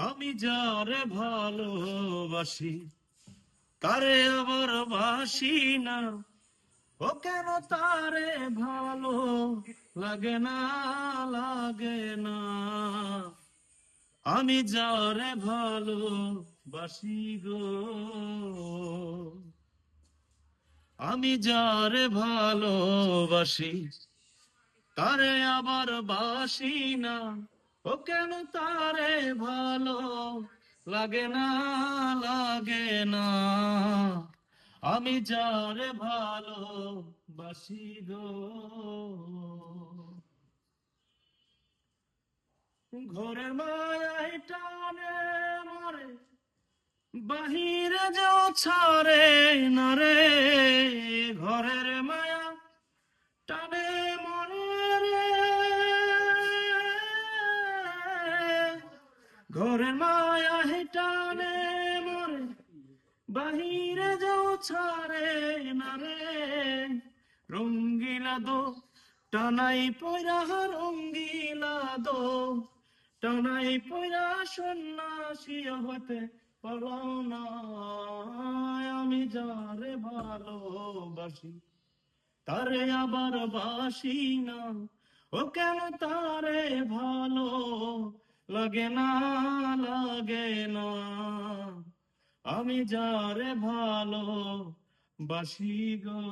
আমি যারে ভালোবাসি তারে আবার বাসি না, ও কেন তারে ভালো লাগে না, লাগে না। আমি যারে ভালোবাসি গো, আমি যারে ভালোবাসি তারে আবার বাসি না, ও কেন তারে ভালো লাগে না, লাগে না। আমি যারে ভালো বাসি গো, ঘরের মায়ায় টানে মরে, বাহিরে যাও ছাড়ে না রে। ঘরের মায়া টানে মরে রে, ঘরের মায়া টানে মরে, বাহিরে যাও ছাড়ে না রে। রঙ্গিলা দো টানাই পয়রা, রঙ্গিলা দো টানাই পয়রা, সন্ন্যাসী হতে পারলাম না। আমি যারে ভালোবাসি তারে আবার বাসি না, ও কেন তারে ভালো লাগে না, লাগে না। আমি যারে ভালো বাসি গো।